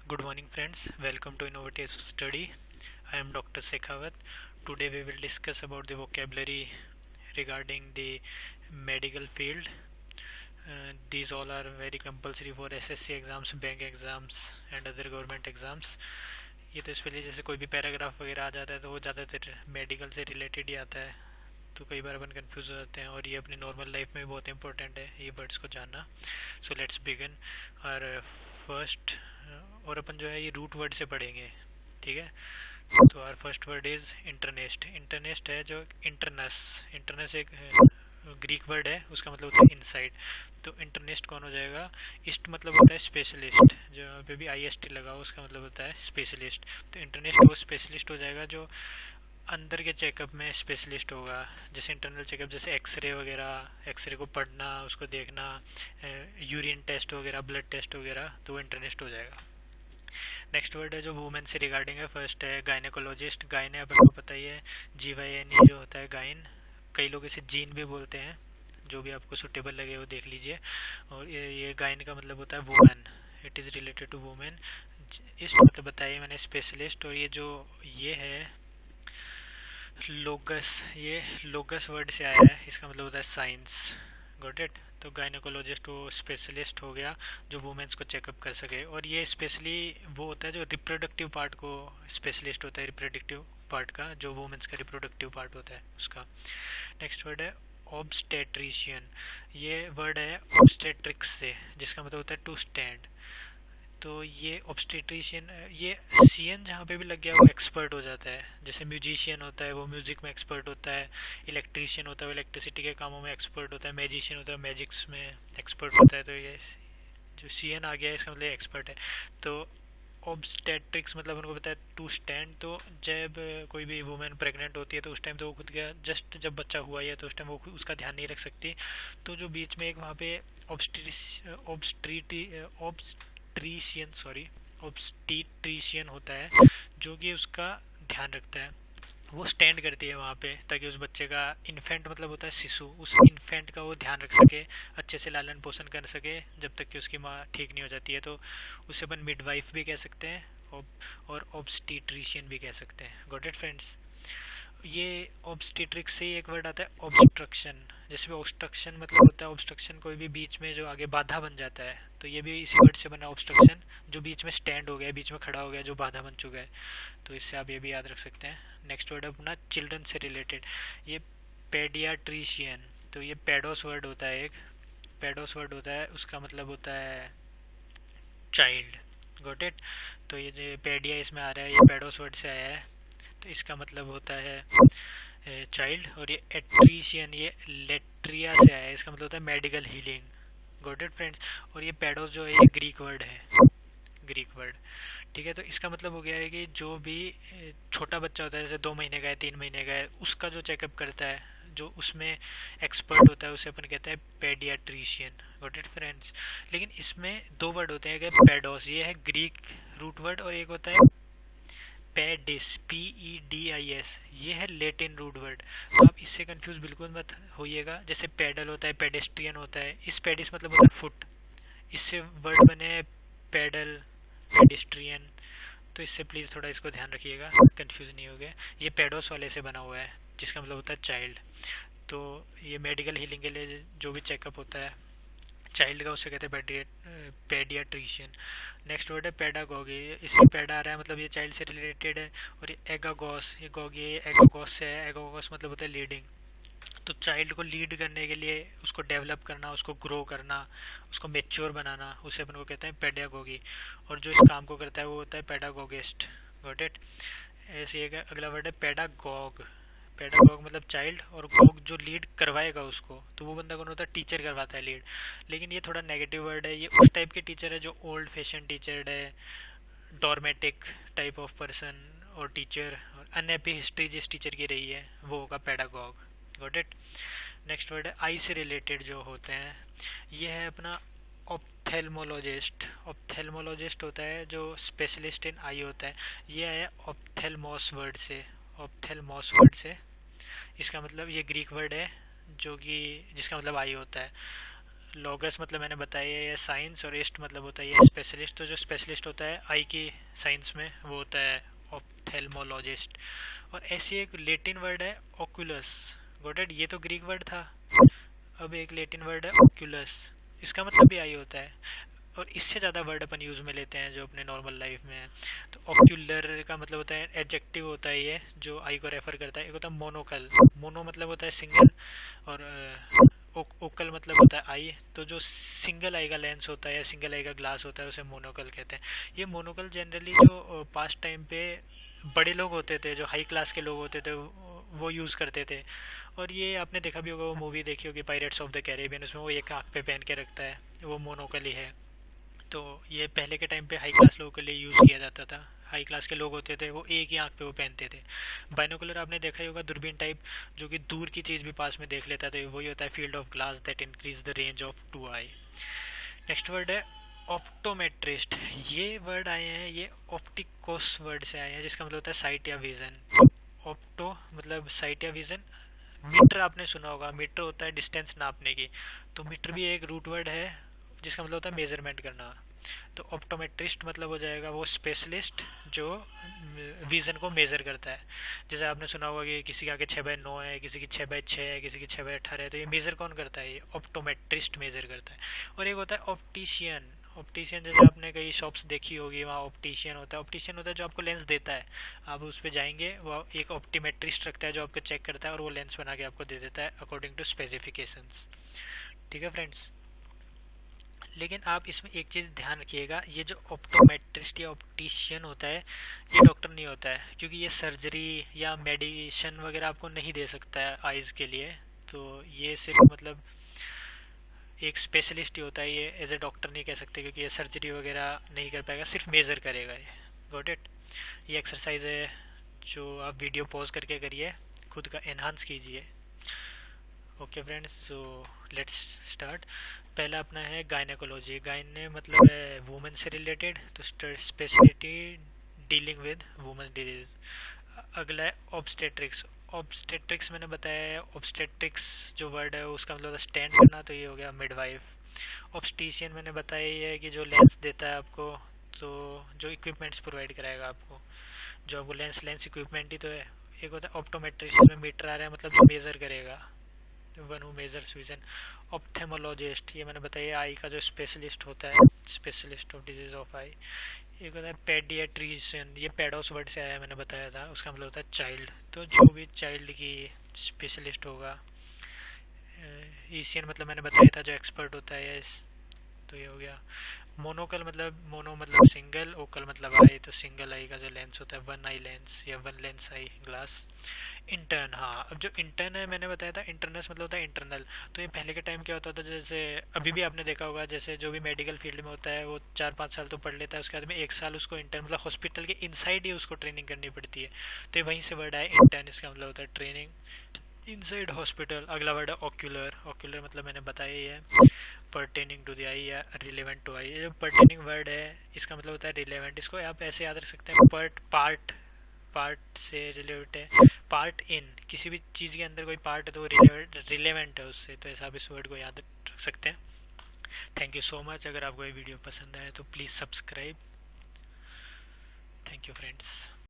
Good morning, friends. Welcome to Innovative Study. I am Dr. Sekhawat. Today we will discuss about the vocabulary regarding the medical field. These all are very compulsory for SSC exams, bank exams and other government exams. ये तो इसके लिए जैसे कोई भी paragraph वगैरह आ जाता है तो वो ज़्यादातर मेडिकल से रिलेटेड ही आता है, तो कई बार अपन कंफ्यूज हो जाते हैं और ये अपनी नॉर्मल लाइफ में भी बहुत इंपॉर्टेंट है ये वर्ड्स को जानना. सो लेट्स बिगिन और फर्स्ट. और अपन जो है ये रूट वर्ड से पढ़ेंगे, ठीक है. तो आर फर्स्ट वर्ड इज इंटरनेस्ट. इंटरनेस्ट है जो इंटरनस. इंटरनस एक ग्रीक वर्ड है, उसका मतलब होता है इनसाइड. तो इंटरनेस्ट कौन हो जाएगा? इस्ट मतलब होता है स्पेशलिस्ट, जो यहाँ पे भी आई एस टी लगा हो उसका मतलब होता है स्पेशलिस्ट. तो इंटरनेस्ट वो स्पेशलिस्ट हो जाएगा जो अंदर के चेकअप में स्पेशलिस्ट होगा. जैसे इंटरनल चेकअप, जैसे एक्सरे वगैरह, एक्सरे को पढ़ना, उसको देखना, यूरिन टेस्ट वगैरह, ब्लड टेस्ट वगैरह, तो वो इंटरनेस्ट हो जाएगा. नेक्स्ट वर्ड है जो वुमेन से रिगार्डिंग है. फर्स्ट है गायनेकोलॉजिस्ट. गायने अपन को पता ही है, GYNE जो होता है गायन. कई लोग इसे जीन भी बोलते हैं, जो भी आपको सुटेबल लगे वो देख लीजिए. और ये गायन का मतलब होता है women. It is related to women. इस मतलब बताइए मैंने स्पेशलिस्ट. और ये जो ये है लोगस, ये लोगस वर्ड से आया है, इसका मतलब होता है साइंस. Got it. तो गायनेकोलॉजिस्ट वो स्पेशलिस्ट हो गया जो वुमेन्स को चेकअप कर सके. और ये स्पेशली वो होता है जो रिप्रोडक्टिव पार्ट को स्पेशलिस्ट होता है, रिप्रोडक्टिव पार्ट का, जो वुमेन्स का रिप्रोडक्टिव पार्ट होता है उसका. नेक्स्ट वर्ड है ऑब्स्टेट्रिशियन. ये वर्ड है ऑब्स्टेट्रिक्स से, जिसका मतलब होता है टू स्टैंड. तो ये ऑब्स्टेट्रिशियन, ये सीएन जहाँ पे भी लग गया वो एक्सपर्ट हो जाता है. जैसे म्यूजिशियन होता है वो म्यूजिक में एक्सपर्ट होता है, इलेक्ट्रिशियन होता है वो इलेक्ट्रिसिटी के कामों में एक्सपर्ट होता है, मैजिशियन होता है मैजिक्स में एक्सपर्ट होता है. तो ये जो सीएन आ गया है इसका मतलब एक्सपर्ट है. तो ऑब्स्टेट्रिक्स मतलब उनको पता है टू स्टैंड. तो जब कोई भी वुमेन प्रेग्नेंट होती है तो उस टाइम तो वो खुद का जस्ट जब बच्चा हुआ है तो उस टाइम वो उसका ध्यान नहीं रख सकती. तो जो बीच में एक वहाँ पे ऑब्स्टीट्रिशियन होता है जो कि उसका ध्यान रखता है, वो स्टैंड करती है वहाँ पे ताकि उस बच्चे का, इन्फेंट मतलब होता है शिशु, उस इन्फेंट का वो ध्यान रख सके, अच्छे से लालन पोषण कर सके जब तक कि उसकी माँ ठीक नहीं हो जाती है. तो उसे अपन मिडवाइफ भी कह सकते हैं और ऑब्स्टीट्रिशियन भी कह सकते हैं. Got it friends. ये ऑब्स्टेट्रिक्स से ही एक वर्ड आता है ऑब्स्ट्रक्शन. जैसे ऑब्स्ट्रक्शन मतलब होता है ऑब्स्ट्रक्शन कोई भी बीच में जो आगे बाधा बन जाता है, तो ये भी इसी वर्ड से बना ऑब्स्ट्रक्शन, जो बीच में स्टैंड हो गया, बीच में खड़ा हो गया, जो बाधा बन चुका है. तो इससे आप ये भी याद रख सकते हैं. नेक्स्ट वर्ड अपना चिल्ड्रन से रिलेटेड, ये पेडियाट्रिशियन. तो ये पेडोस वर्ड होता है, एक पेडोस वर्ड होता है, उसका मतलब होता है चाइल्ड. Got it. तो ये जो पेडिया इसमें आ रहा है ये पेडोस वर्ड से आया है, तो इसका मतलब होता है चाइल्ड. और ये एट्रीशियन ये लेट्रिया से आया है, इसका मतलब होता है medical healing. Got it friends. और ये पेडोस जो है ये ग्रीक वर्ड है, ग्रीक वर्ड. ठीक है. तो इसका मतलब हो गया है कि जो भी छोटा बच्चा होता है, जैसे 2 महीने का है, 3 महीने का है, उसका जो चेकअप करता है, जो उसमें एक्सपर्ट होता है, उसे अपन कहते हैं पेडियाट्रिशियन. Got it friends. लेकिन इसमें दो वर्ड होते हैं, पेडोस ये है ग्रीक रूट वर्ड, और एक होता है पेडिस, PEDIS, ये है लेटिन रूट वर्ड. तो आप इससे कंफ्यूज बिल्कुल मत होइएगा. जैसे पेडल होता है, पेडेस्ट्रियन होता है, इस पेडिस मतलब होता है फुट, इससे वर्ड बने हैं पेडल, पेडेस्ट्रियन. तो इससे प्लीज़ थोड़ा इसको ध्यान रखिएगा, कंफ्यूज नहीं हो गया. ये पेडोस वाले से बना हुआ है, जिसका मतलब होता है चाइल्ड. तो ये मेडिकल हीलिंग के लिए जो भी चेकअप होता है चाइल्ड का, उसे कहते हैं पेडियाट्रिशियन. नेक्स्ट वर्ड है पेडागॉगी. इसमें पेडा आ रहा है मतलब ये चाइल्ड से रिलेटेड है. और ये एगागॉस, ये गॉगी ये एगागॉस से है. एगागॉस मतलब होता है लीडिंग. तो चाइल्ड को लीड करने के लिए, उसको डेवलप करना, उसको ग्रो करना, उसको मेच्योर बनाना, उसे अपन को कहते हैं पेडागॉगी. और जो इस काम को करता है वो होता है पेडागोगिस्ट. Got it. ऐसे एक अगला वर्ड है पेडागॉग. पेडागॉग मतलब चाइल्ड, और गॉग जो लीड करवाएगा उसको, तो वो बंदा कौन होता है? टीचर करवाता है लीड. लेकिन ये थोड़ा नेगेटिव वर्ड है. ये उस टाइप के टीचर है जो ओल्ड फैशन टीचर है, डॉर्मेटिक टाइप ऑफ पर्सन और टीचर, और अनहैप्पी हिस्ट्री जिस टीचर की रही है वो होगा pedagogue. Got it. Next word है आई से रिलेटेड जो होते हैं, ये है अपना ऑप्थेल्मोलॉजिस्ट. ऑप्थेल्मोलॉजिस्ट होता है जो स्पेशलिस्ट इन आई होता है. ये है ऑप्थेल्मोस वर्ड से, ऑप्थेल्मोस वर्ड से. इसका मतलब ये ग्रीक वर्ड है जो कि जिसका मतलब आई होता है. लॉगस मतलब मैंने बताया ये साइंस, और एस्ट मतलब होता है ये स्पेशलिस्ट। तो जो स्पेशलिस्ट होता है आई की साइंस में वो होता है ऑप्थेल्मोलॉजिस्ट। और ऐसी एक लेटिन वर्ड है ओकुलस। Got it? ये तो ग्रीक वर्ड था, अब एक लेटिन वर्ड है ओक्यूलस, इसका मतलब भी आई होता है। और इससे ज़्यादा वर्ड अपन यूज़ में लेते हैं जो अपने नॉर्मल लाइफ में है। तो ऑक्यूलर का मतलब होता है एडजेक्टिव होता है ये जो आई को रेफर करता है। एक होता है मोनोकल, मोनो मतलब होता है सिंगल, और ओकल मतलब होता है आई। तो जो सिंगल आई का लेंस होता है या सिंगल आई का ग्लास होता है उसे मोनोकल कहते हैं। ये मोनोकल जनरली जो पास्ट टाइम पे बड़े लोग होते थे, जो हाई क्लास के लोग होते थे, वो यूज़ करते थे। और ये आपने देखा भी होगा, वो मूवी देखी होगी पायरेट्स ऑफ द कैरेबियन, उसमें वो एक आँख पे पहन के रखता है, वो मोनोकल ही है। तो ये पहले के टाइम पे हाई क्लास लोगों के लिए यूज़ किया जाता था। हाई क्लास के लोग होते थे वो एक ही आँख पे वो पहनते थे। बाइनोकुलर आपने देखा ही होगा, दूरबीन टाइप, जो कि दूर की चीज़ भी पास में देख लेता था, वही होता है field of glass that increase the range of to eye. Next word है ऑप्टोमेट्रिस्ट। ये वर्ड आए हैं, ये ऑप्टिकोस वर्ड से आए हैं जिसका मतलब होता है साइट या विजन। ऑप्टो मतलब साइट या विजन। मीटर आपने सुना होगा, मीटर होता है डिस्टेंस नापने की, तो मीटर भी एक रूट वर्ड है जिसका मतलब होता है मेजरमेंट करना। तो ऑप्टोमेट्रिस्ट मतलब हो जाएगा वो स्पेशलिस्ट जो विज़न को मेज़र करता है। जैसे आपने सुना होगा कि किसी के आगे 6/9 है, किसी की 6/6 है, किसी की 6/18 है, तो ये मेज़र कौन करता है? ये ऑप्टोमेट्रिस्ट मेज़र करता है। और एक होता है ऑप्टिशियन। ऑप्टिशियन जैसे आपने कई शॉप्स देखी होगी, वहाँ ऑप्टिशियन होता है। ऑप्टिशियन होता है जो आपको लेंस देता है, आप उस पर जाएंगे, वो एक ऑप्टीमेट्रिस्ट रखता है जो आपको चेक करता है और वो लेंस बना के आपको दे देता है अकॉर्डिंग टू स्पेसिफिकेशंस। ठीक है फ्रेंड्स? लेकिन आप इसमें एक चीज़ ध्यान रखिएगा, ये जो ऑप्टोमेट्रिस्ट या ऑप्टिशियन होता है ये डॉक्टर नहीं होता है, क्योंकि ये सर्जरी या मेडिसिन वगैरह आपको नहीं दे सकता है आइज़ के लिए। तो ये सिर्फ मतलब एक स्पेशलिस्ट ही होता है, ये एज ए डॉक्टर नहीं कह सकते, क्योंकि ये सर्जरी वगैरह नहीं कर पाएगा, सिर्फ मेज़र करेगा ये। Got it? ये एक्सरसाइज है जो आप वीडियो पॉज करके करिए, खुद का एनहांस कीजिए। Okay friends, so let's start. पहला अपना है गायनेकोलॉजी। गायने मतलब है वुमेन से रिलेटेड, तो speciality dealing with women disease. अगला है ऑब्स्टेट्रिक्स। ऑब्स्टेट्रिक्स मैंने बताया है, ऑब्स्टेट्रिक्स जो वर्ड है उसका मतलब स्टैंड करना, तो ये हो गया मिडवाइफ। ऑब्स्टिशियन मैंने बताया ही है कि जो लेंस देता है आपको, तो जो इक्विपमेंट्स प्रोवाइड कराएगा आपको, जो आपको लेंस इक्विपमेंट ही तो है। एक होता है ऑप्टोमेट्रिस्ट, इसमें मीटर आ रहा है मतलब जो मेज़र करेगा, one who measures vision. Ophthalmologist, ये मैंने बताया आई का जो स्पेशलिस्ट होता है, स्पेशलिस्ट ऑफ डिजीज ऑफ आई। एक होता है पेडियाट्रिशियन, ये पेडोस वर्ड से आया है, मैंने बताया था, उसका मतलब होता है चाइल्ड। तो जो भी चाइल्ड की स्पेशलिस्ट होगा। ईसीएन मतलब मैंने बताया था जो एक्सपर्ट होता है, यस। तो ये हो गया। मोनोकल मतलब मोनो मतलब सिंगल, ओकल मतलब आई, तो सिंगल आई का जो लेंस होता है वन आई लेंस या वन लेंस आई ग्लास। इंटर्न, हाँ, अब जो इंटर्न है मैंने बताया था, इंटरनस मतलब होता है इंटरनल। तो ये पहले के टाइम क्या होता था, जैसे अभी भी आपने देखा होगा, जैसे जो भी मेडिकल फील्ड में होता है वो 4-5 साल तो पढ़ लेता है, उसके बाद में 1 साल उसको इंटर्न मतलब हॉस्पिटल के इनसाइड ही उसको ट्रेनिंग करनी पड़ती है। तो वहीं से वर्ड है इंटर्न, इसका मतलब होता है ट्रेनिंग इनसाइड हॉस्पिटल। अगला वर्ड है ऑक्यूलर। ऑक्यूलर मतलब मैंने बताया ही है, पर्टेनिंग टू द आई या रिलेवेंट टू आई। ये जो पर्टेनिंग वर्ड है इसका मतलब होता है रिलेवेंट। इसको आप ऐसे याद रख सकते हैं, पार्ट पार्ट से रिलेवेंट है। पार्ट इन, किसी भी चीज़ के अंदर कोई पार्ट है तो वो रिलेवेंट है उससे, तो ऐसा आप इस वर्ड को याद रख सकते हैं। Thank you so much. अगर आपको ये वीडियो पसंद आए तो please subscribe. Thank you friends.